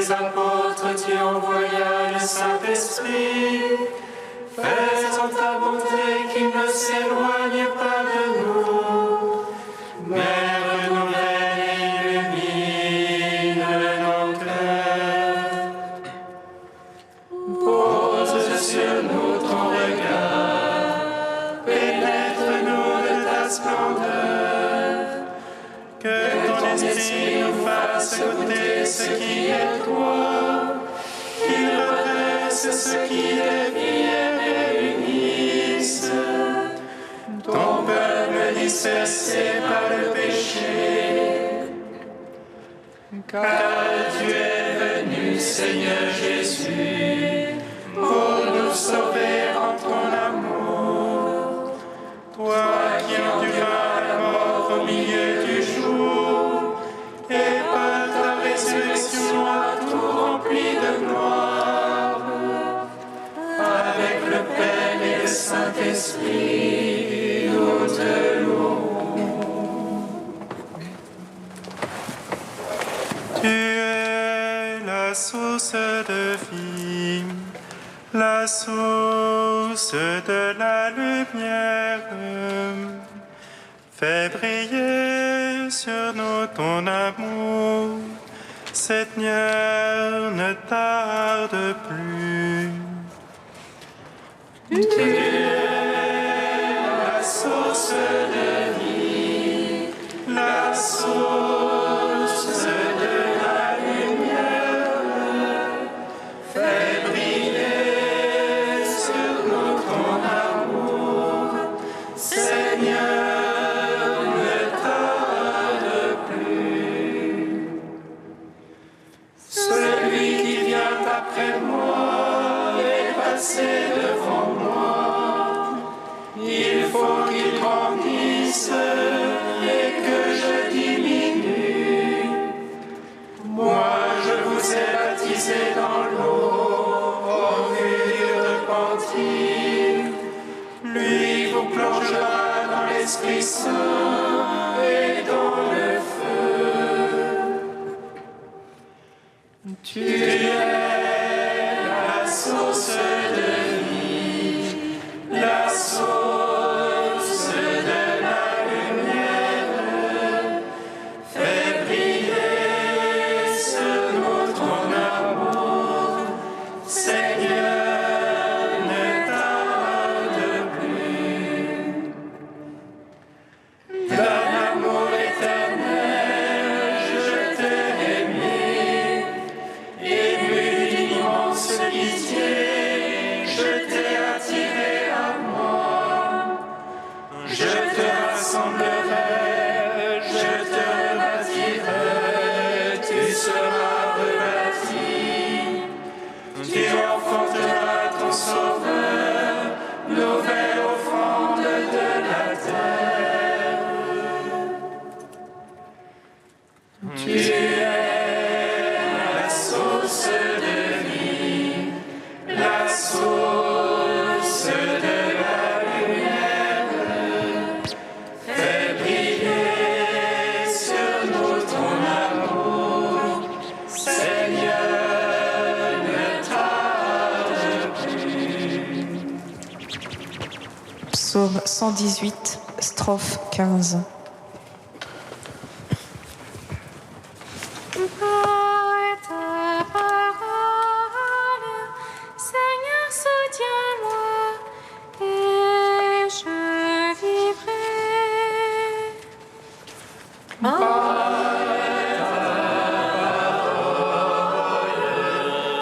tes apôtres, tu envoyas le Saint-Esprit, faisant ta bonté qu'il ne s'éloigne pas de nous. Mère nouvelle et illumine nos cœurs. Pose sur nous ton regard, pénètre-nous de ta splendeur. Que ton esprit nous fasse goûter ce qui est toi, qu'il redresse ce qui dévie et réunisse ton peuple dispersé par le péché. Car tu es venu, Seigneur Jésus, pour nous sauver en ton amour. Toi qui enduras la mort au milieu du jour, et par ta résurrection à tout rempli de gloire, avec le Père et le Saint-Esprit, nous te louons. Tu es la source de vie, la source de la lumière. Fais briller sur nous ton amour, Seigneur, ne tarde plus. Tu es la source de vie, la source de la lumière. Fais briller sur nous ton amour, Seigneur, ne tarde plus. Celui qui vient après moi est passé devant moi. Il faut qu'il grandisse et que je diminue. Moi, je vous ai baptisé dans l'eau, au vu du repentir. Lui vous plongera dans l'Esprit Saint et dans le feu. Tu es la source de vie, la source de la lumière. Fais briller sur nous ton amour, Seigneur, ne tarde plus. D'un amour éternel, je t'ai aimé, ému d'une immense pitié, je t'ai attiré à moi. Je te rassemblerai, je te rebâtirai, tu seras rebâti. Tu enfanteras ton Sauveur, nouvelle offrande de la terre. Tu es la source de vie, la source de la lumière. Fais briller sur nous ton amour, Seigneur, ne tarde plus. Psaume 118, strophe 15. Par ta parole, Seigneur, soutiens-moi et je vivrai.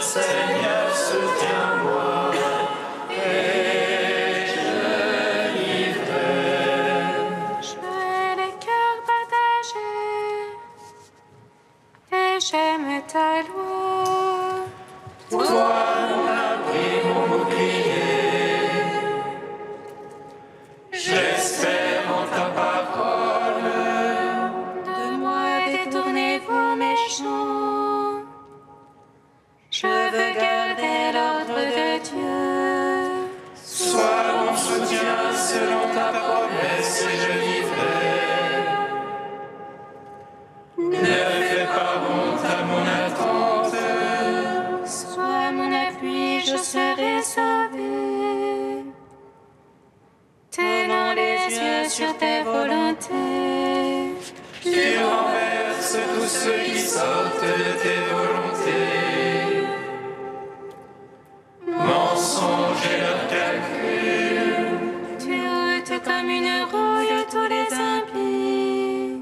Seigneur, soutiens-moi et je vivrai. J'ai le cœur partagé et j'aime ta loi. Toi, mon abri, mon bouclier, j'espère en ta parole. De moi détournez-vous méchants. Je veux garder l'ordre de Dieu. Sois mon soutien selon ta promesse et je vivrai. Ne fais pas honte à mon attente ceux qui sortent de tes volontés. Mensonges et leurs calculs. Tu ôtes comme une rouille tous les impies.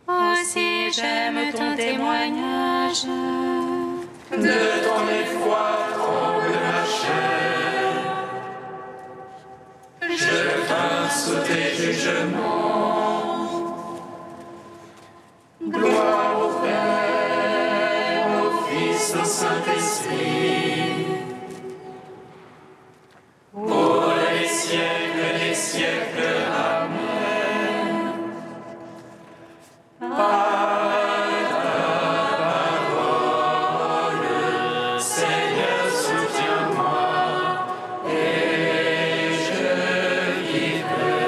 Aussi j'aime ton témoignage. De ton effroi tremble ma chair. Je crains sous tes jugements. Gloire au Père, au Fils, au Saint-Esprit, pour les siècles des siècles. Amen. Par ta parole, Seigneur, soutiens-moi, et je vivrai.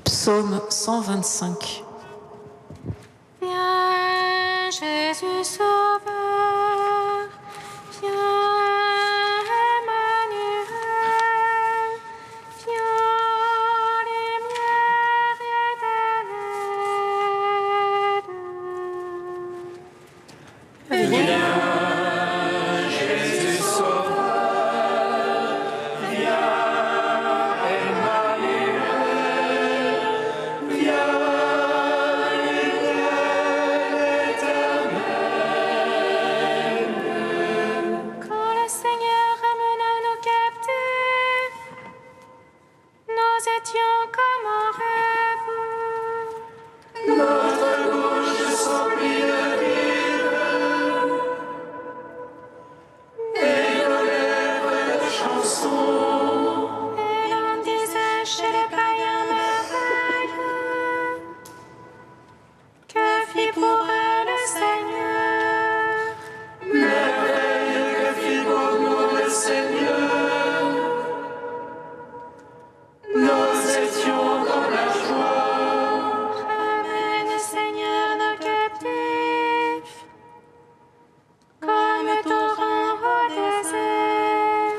Psaume 125. Viens, Jésus Sauveur, viens, Emmanuel, viens, lumière éternelle. Viens, Jésus Sauveur, viens, Emmanuel, viens, lumière éternelle. Quand le Seigneur ramena nos captifs, nous étions comme en rêve. Notre bouche s'emplit de vivre, et nos lèvres de chansons. Et l'on disait chez les païens merveille. Que fit pour eux le Seigneur? Merveille que fit pour nous le Seigneur. Nous étions dans la joie. Ramène, Seigneur, nos captifs, comme torrent au désert.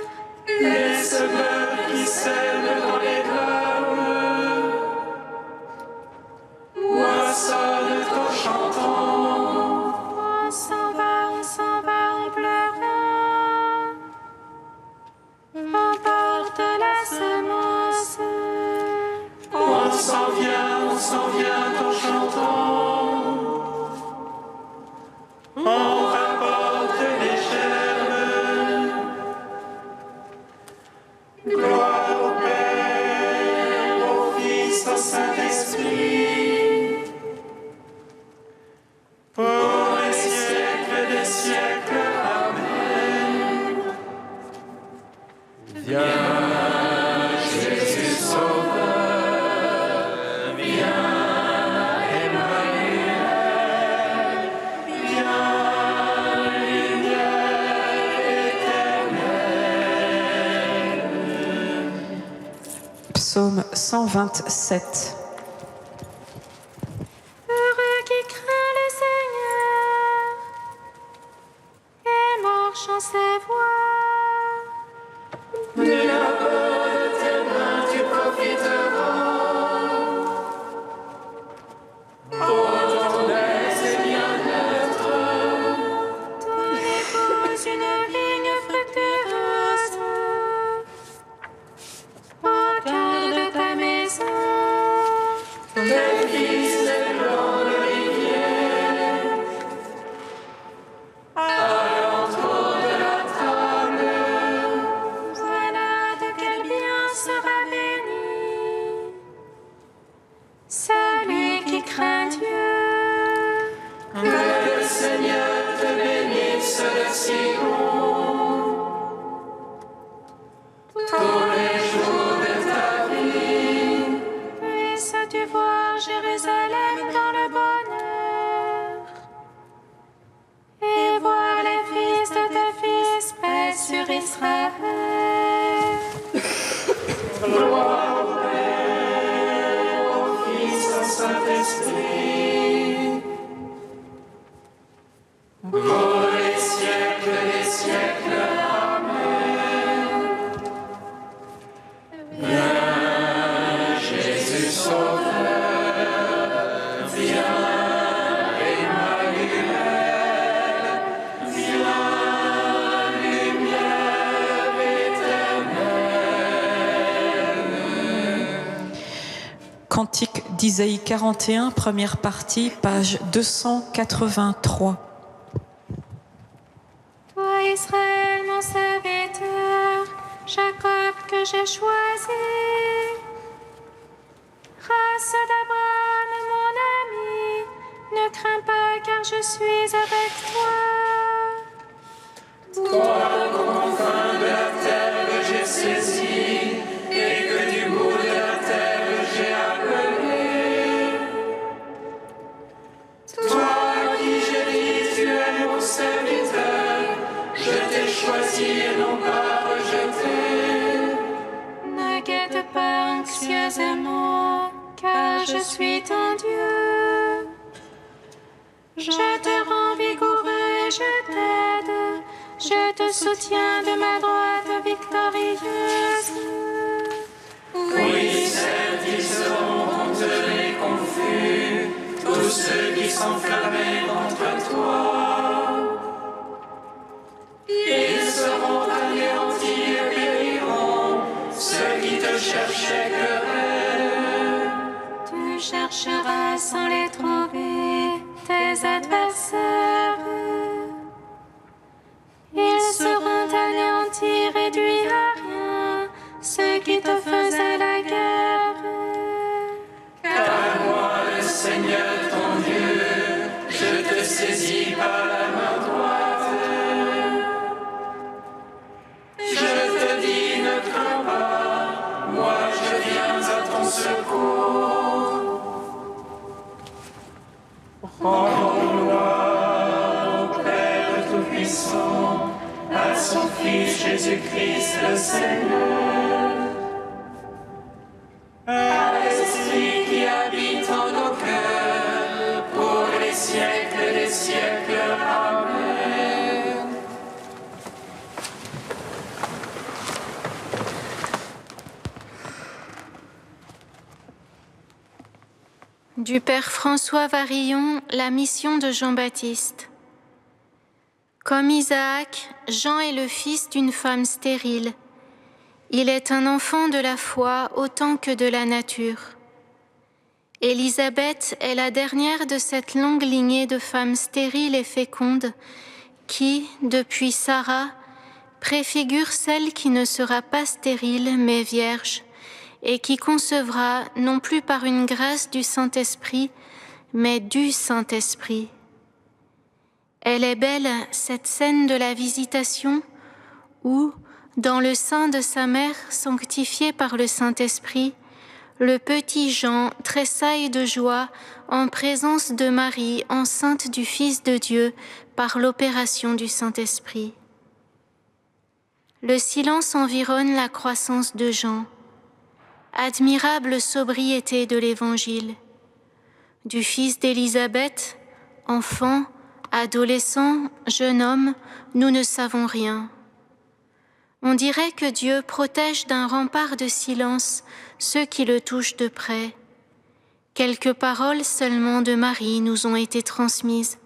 Les semeurs qui sèment dans les drames moissonnent en chantant. On s'en va en pleurant. On porte la semence. On s'en vient en chantant. On rapporte les germes. Gloire au Père, au Fils, au Saint-Esprit, pour les siècles des siècles. Amen. Viens, Jésus Sauveur, viens, Emmanuel, viens, lumière éternelle. Psaume 127. Heureux qui craint le Seigneur et marche en ses voies. De la peur de tes mains tu profiteras. Pour ton aise et bien-être, Ton épouse une vigne fructueuse. Au cœur de ta maison, tes fils des blancs d'olivier, à l'entour de la table. voilà de quel bien sera béni celui qui craint Dieu. Que le Seigneur te bénisse de Sion tous les jours de ta vie. Puisses-tu voir Jérusalem dans le bonheur et voir les fils de tes fils, paix sur Israël. Gloire au Père, au Fils, au Saint-Esprit, pour les siècles des siècles. Amen. Cantique d'Isaïe 41, première partie, page 283. Toi, Israël, mon serviteur, Jacob que j'ai choisi, race d'Abraham, mon ami, ne crains pas car je suis avec toi. Toi, qu'aux confins de la terre que j'ai saisi, et que du bout de la terre j'ai appelé. Toi qui j'ai dit, tu es mon serviteur, je t'ai choisi et non pas rejeté. Ne guette pas anxieusement, car je suis ton Dieu. Je te rends vigoureux et je t'aide. Je te soutiens de ma droite victorieuse. Oui, certes, ils seront honteux et confus, tous ceux qui s'enflammaient contre toi. Ils seront anéantis et périront, ceux qui te cherchaient querelle. Tu chercheras sans les trouver, tes adversaires. Ils seront anéantis, réduits à rien, ceux qui te faisaient la guerre. Car moi, le Seigneur ton Dieu, je te saisis par la main droite. Je te dis, ne crains pas, moi je viens à ton secours. Rends gloire au Père Tout-Puissant, à son Fils Jésus-Christ le Seigneur, à l'Esprit qui habite en nos cœurs, pour les siècles des siècles. Amen. Du Père François Varillon, la mission de Jean-Baptiste. Comme Isaac, Jean est le fils d'une femme stérile. Il est un enfant de la foi autant que de la nature. Élisabeth est la dernière de cette longue lignée de femmes stériles et fécondes qui, depuis Sarah, préfigure celle qui ne sera pas stérile mais vierge et qui concevra non plus par une grâce du Saint-Esprit, mais du Saint-Esprit. Elle est belle, cette scène de la visitation où, dans le sein de sa mère sanctifiée par le Saint-Esprit, le petit Jean tressaille de joie en présence de Marie, enceinte du Fils de Dieu par l'opération du Saint-Esprit. Le silence environne la croissance de Jean. Admirable sobriété de l'Évangile. Du fils d'Élisabeth, enfant, adolescent, jeune homme, nous ne savons rien. On dirait que Dieu protège d'un rempart de silence ceux qui le touchent de près. Quelques paroles seulement de Marie nous ont été transmises,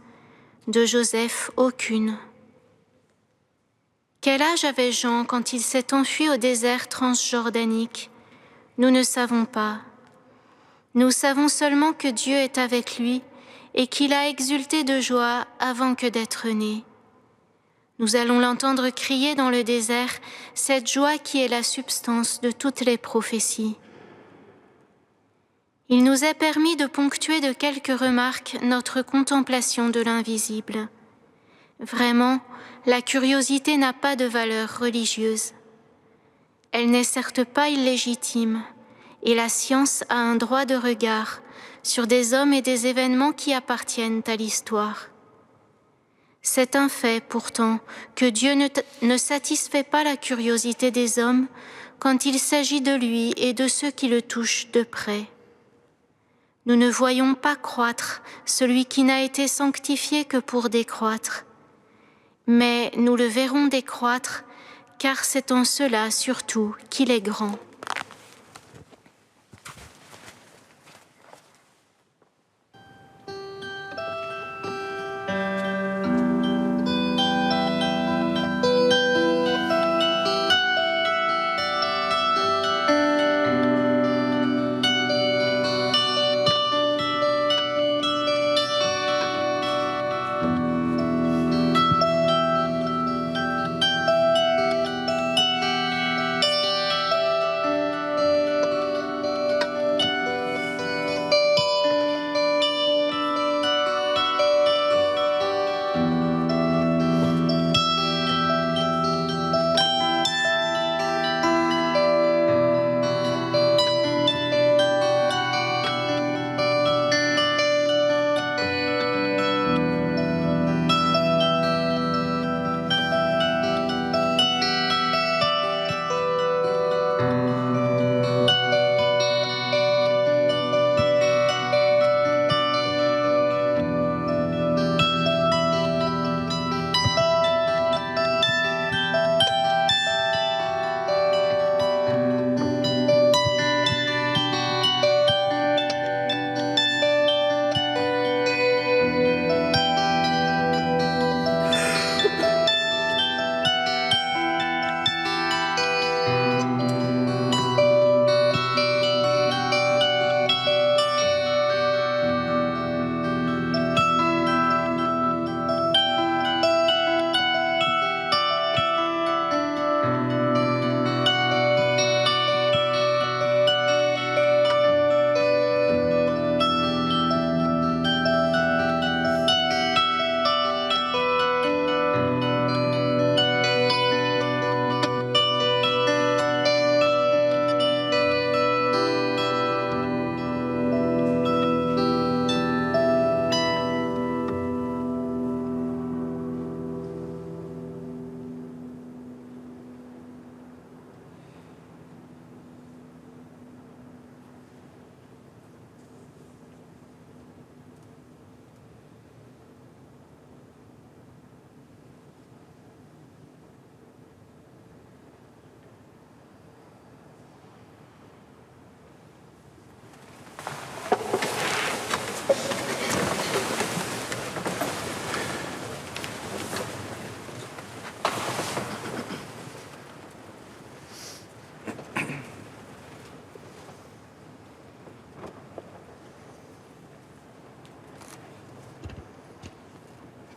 de Joseph aucune. Quel âge avait Jean quand il s'est enfui au désert transjordanique ? Nous ne savons pas. Nous savons seulement que Dieu est avec lui et qu'il a exulté de joie avant que d'être né. Nous allons l'entendre crier dans le désert, cette joie qui est la substance de toutes les prophéties. Il nous est permis de ponctuer de quelques remarques notre contemplation de l'invisible. Vraiment, la curiosité n'a pas de valeur religieuse. Elle n'est certes pas illégitime, et la science a un droit de regard sur des hommes et des événements qui appartiennent à l'histoire. C'est un fait, pourtant, que Dieu ne satisfait pas la curiosité des hommes quand il s'agit de lui et de ceux qui le touchent de près. Nous ne voyons pas croître celui qui n'a été sanctifié que pour décroître, mais nous le verrons décroître, car c'est en cela surtout qu'il est grand.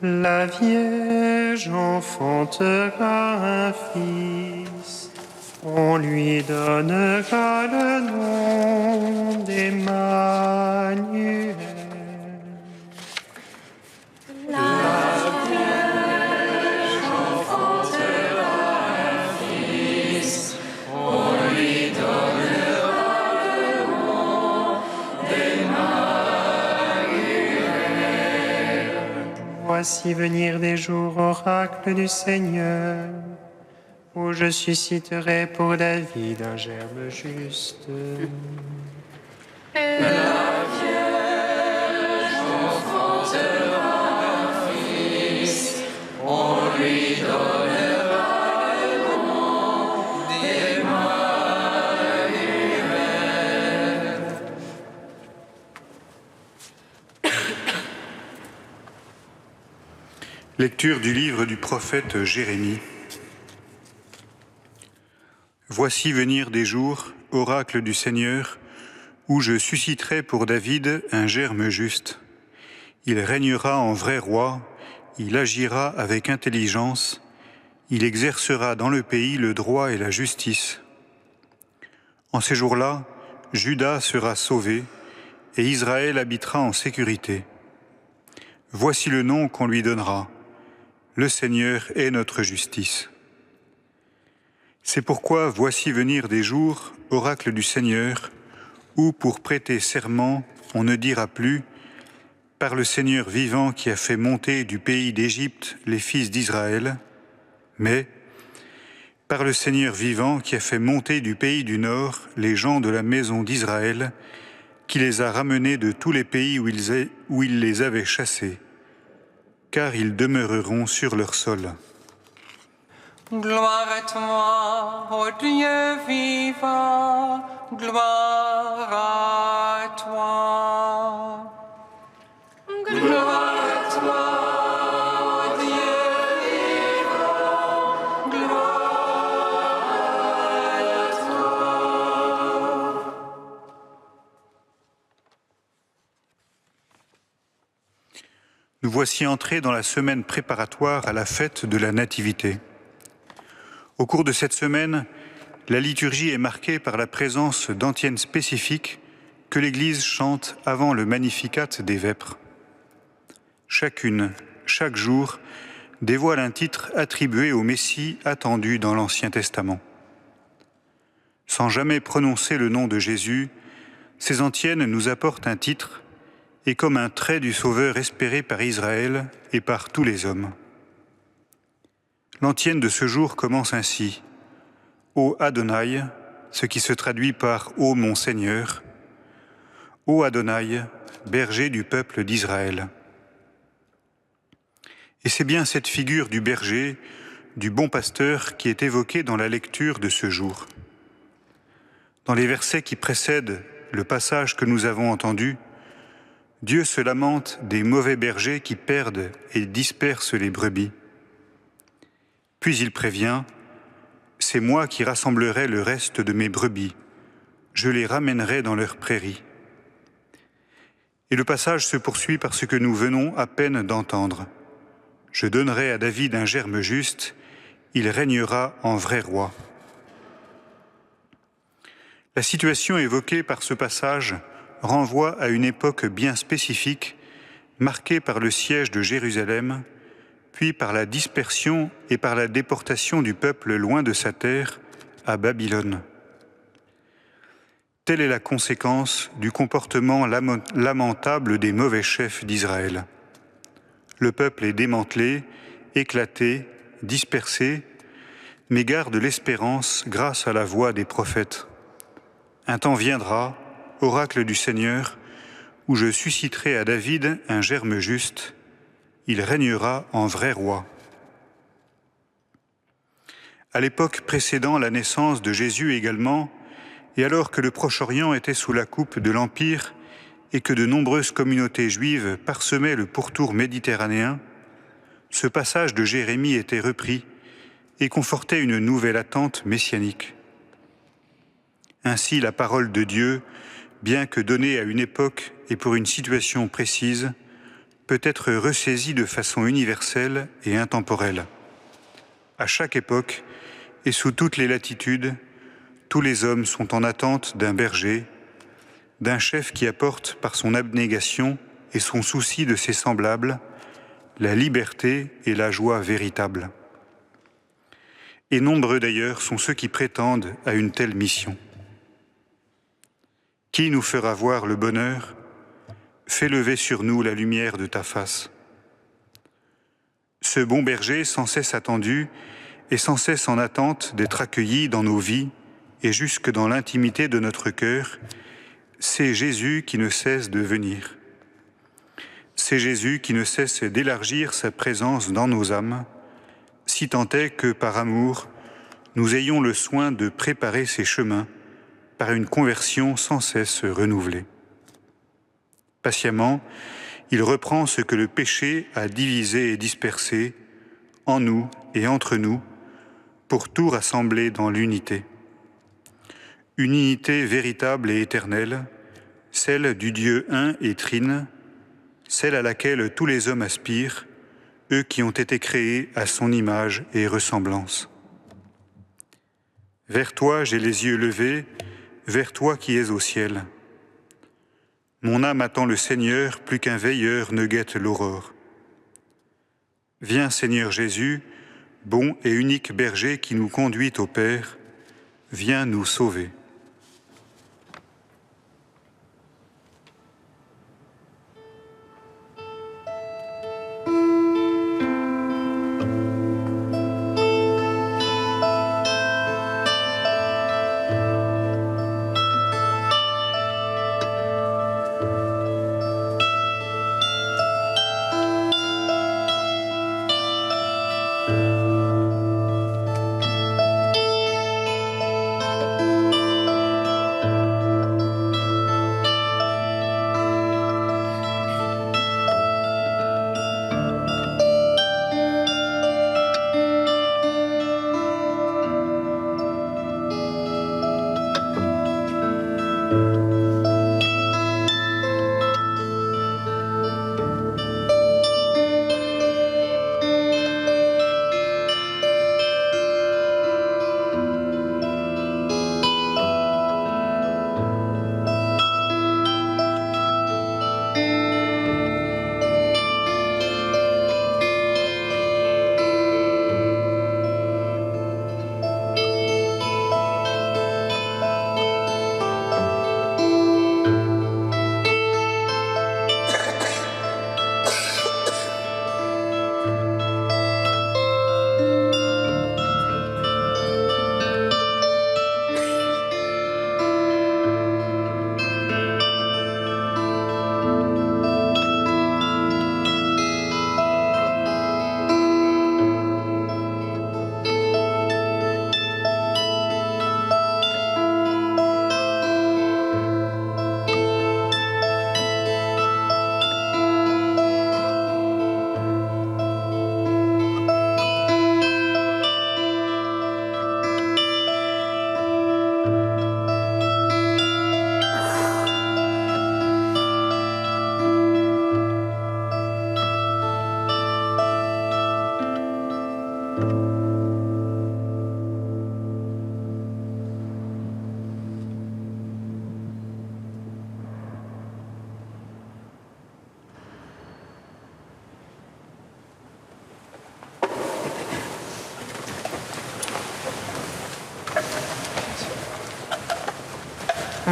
La Vierge enfantera un fils, on lui donnera le nom d'Emmanuel. Voici venir des jours, oracle du Seigneur, où je susciterai pour David un germe juste. La Vierge enfantera un fils, on lui donnera le nom d'Emmanuel. Lecture du livre du prophète Jérémie. Voici venir des jours, oracle du Seigneur, où je susciterai pour David un germe juste. Il régnera en vrai roi, il agira avec intelligence, il exercera dans le pays le droit et la justice. En ces jours-là, Juda sera sauvé, et Israël habitera en sécurité. Voici le nom qu'on lui donnera. Le Seigneur est notre justice. C'est pourquoi voici venir des jours, oracle du Seigneur, où pour prêter serment, on ne dira plus « Par le Seigneur vivant qui a fait monter du pays d'Égypte les fils d'Israël », mais « Par le Seigneur vivant qui a fait monter du pays du Nord les gens de la maison d'Israël, qui les a ramenés de tous les pays où il les avait chassés. Car ils demeureront sur leur sol. » Gloire à toi, ô Dieu vivant, gloire à toi. Gloire à toi, ô Dieu vivant, gloire à toi. Nous voici entrés dans la semaine préparatoire à la fête de la Nativité. Au cours de cette semaine, la liturgie est marquée par la présence d'antiennes spécifiques que l'Église chante avant le Magnificat des Vêpres. Chacune, chaque jour, dévoile un titre attribué au Messie attendu dans l'Ancien Testament. Sans jamais prononcer le nom de Jésus, ces antiennes nous apportent un titre et comme un trait du Sauveur espéré par Israël et par tous les hommes. L'antienne de ce jour commence ainsi. Ô Adonai, ce qui se traduit par Ô mon Seigneur. Ô Adonai, berger du peuple d'Israël. Et c'est bien cette figure du berger, du bon pasteur qui est évoquée dans la lecture de ce jour. Dans les versets qui précèdent le passage que nous avons entendu, Dieu se lamente des mauvais bergers qui perdent et dispersent les brebis. Puis il prévient « C'est moi qui rassemblerai le reste de mes brebis, je les ramènerai dans leurs prairies. » Et le passage se poursuit par ce que nous venons à peine d'entendre. « Je donnerai à David un germe juste, il régnera en vrai roi. » La situation évoquée par ce passage renvoie à une époque bien spécifique, marquée par le siège de Jérusalem, puis par la dispersion et par la déportation du peuple loin de sa terre, à Babylone. Telle est la conséquence du comportement lamentable des mauvais chefs d'Israël. Le peuple est démantelé, éclaté, dispersé, mais garde l'espérance grâce à la voix des prophètes. Un temps viendra, oracle du Seigneur, où je susciterai à David un germe juste, il régnera en vrai roi. À l'époque précédant la naissance de Jésus également, et alors que le Proche-Orient était sous la coupe de l'Empire et que de nombreuses communautés juives parsemaient le pourtour méditerranéen, ce passage de Jérémie était repris et confortait une nouvelle attente messianique. Ainsi, la parole de Dieu, bien que donnée à une époque et pour une situation précise, peut être ressaisi de façon universelle et intemporelle. À chaque époque et sous toutes les latitudes, tous les hommes sont en attente d'un berger, d'un chef qui apporte par son abnégation et son souci de ses semblables la liberté et la joie véritable. Et nombreux d'ailleurs sont ceux qui prétendent à une telle mission. Qui nous fera voir le bonheur? Fais lever sur nous la lumière de ta face. Ce bon berger, sans cesse attendu et sans cesse en attente d'être accueilli dans nos vies et jusque dans l'intimité de notre cœur, c'est Jésus qui ne cesse de venir. C'est Jésus qui ne cesse d'élargir sa présence dans nos âmes, si tant est que, par amour, nous ayons le soin de préparer ses chemins par une conversion sans cesse renouvelée. Patiemment, il reprend ce que le péché a divisé et dispersé en nous et entre nous pour tout rassembler dans l'unité. Une unité véritable et éternelle, celle du Dieu un et trine, celle à laquelle tous les hommes aspirent, eux qui ont été créés à son image et ressemblance. Vers toi j'ai les yeux levés, vers toi qui es au ciel. Mon âme attend le Seigneur, plus qu'un veilleur ne guette l'aurore. Viens Seigneur Jésus, bon et unique berger qui nous conduit au Père, viens nous sauver.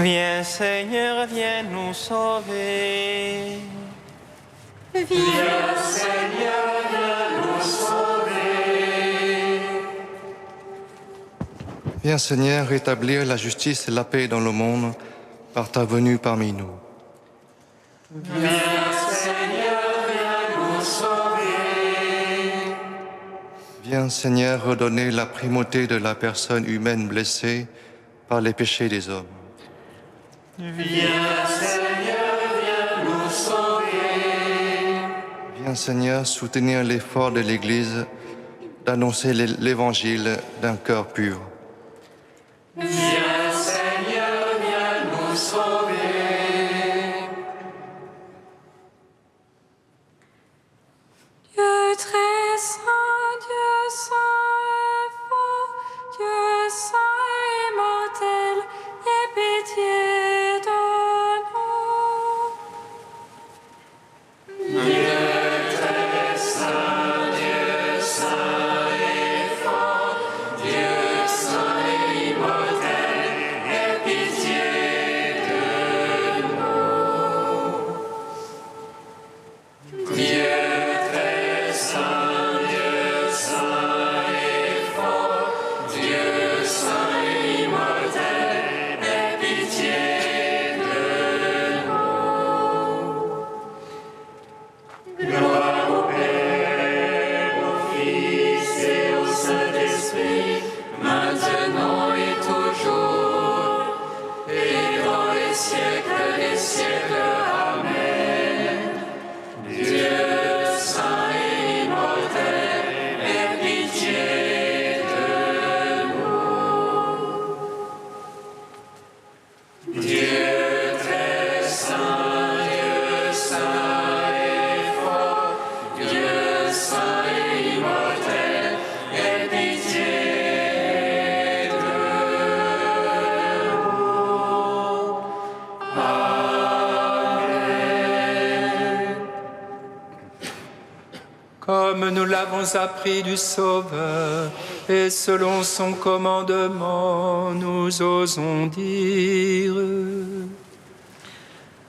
Viens Seigneur, viens nous sauver. Viens Seigneur, viens nous sauver. Viens Seigneur rétablir la justice et la paix dans le monde par ta venue parmi nous. Viens Seigneur, viens nous sauver. Viens Seigneur redonner la primauté de la personne humaine blessée par les péchés des hommes. Viens Seigneur, viens nous sauver. Viens Seigneur soutenir l'effort de l'Église d'annoncer l'Évangile d'un cœur pur. Viens Seigneur, viens nous sauver. siècles des siècles. Amen. Dieu saint et immortel, aie pitié de nous. Dieu très saint, Dieu saint et fort, Dieu saint et immortel, aie pitié de nous. Amen. Comme nous l'avons appris du Sauveur, et selon son commandement, nous osons dire: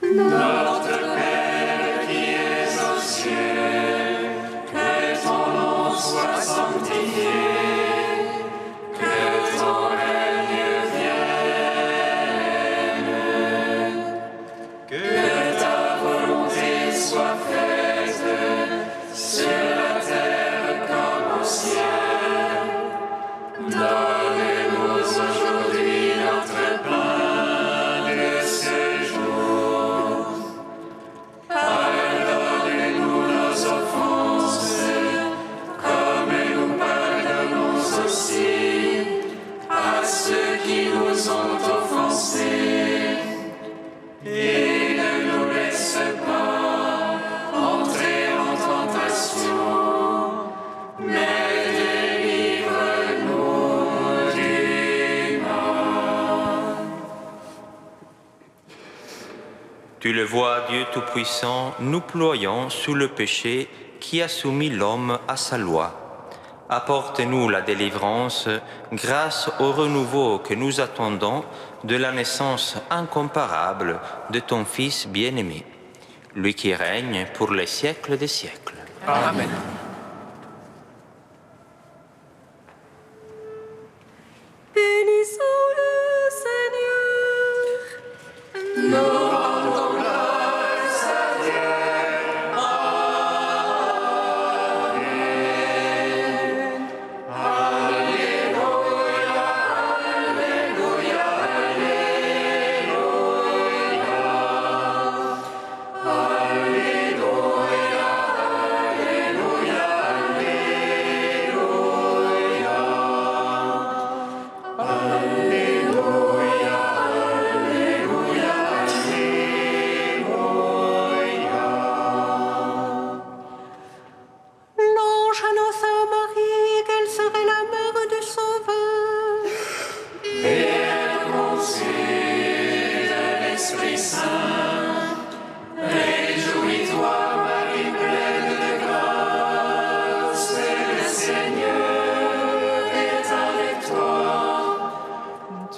Notre Père qui es aux cieux, que ton nom soit sanctifié, que ton règne vienne, que ta volonté soit faite sur la terre comme au ciel. Donne-nous aujourd'hui notre pain de ce jour. Pardonne-nous nos offenses, comme nous pardonnons aussi à ceux qui nous ont offensés. Et ne nous laisse pas entrer en tentation, mais délivre-nous du mal. Tu le vois, Dieu Tout-Puissant, nous ployons sous le péché qui a soumis l'homme à sa loi. Apporte-nous la délivrance grâce au renouveau que nous attendons de la naissance incomparable de ton Fils bien-aimé, lui qui règne pour les siècles des siècles. Amen. Bénissons le Seigneur. Nous rendons grâce à Dieu. Amen. Alléluia, Alléluia, Alléluia. Alléluia, Alléluia, Alléluia. Alléluia, Alléluia. L'ange annonça à Marie qu'elle serait la mère du Sauveur. Et elle conçut de l'Esprit Saint. Réjouis-toi, Marie pleine de grâce, le Seigneur est avec toi.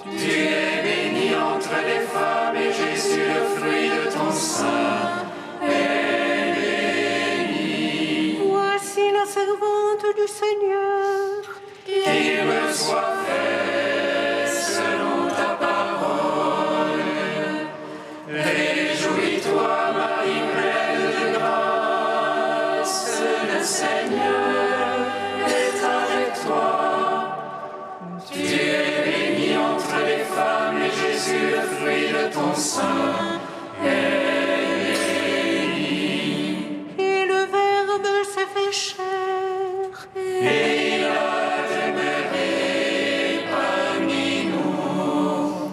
Tu es bénie entre les femmes et Jésus, le fruit de ton sein, est béni. Voici la servante du Seigneur. Qu'il me soit fait selon ta parole. Réjouis-toi, Marie pleine de grâce, le Seigneur est avec toi. Tu es bénie entre les femmes et Jésus, le fruit de ton sein, est béni. Et le Verbe s'est fait chair. Et il a demeuré parmi nous.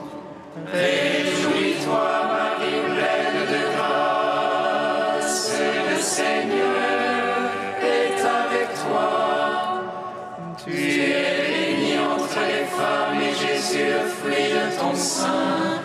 Réjouis-toi, Marie pleine de grâce, le Seigneur est avec toi. Tu es bénie entre les femmes et Jésus, le fruit de ton sein,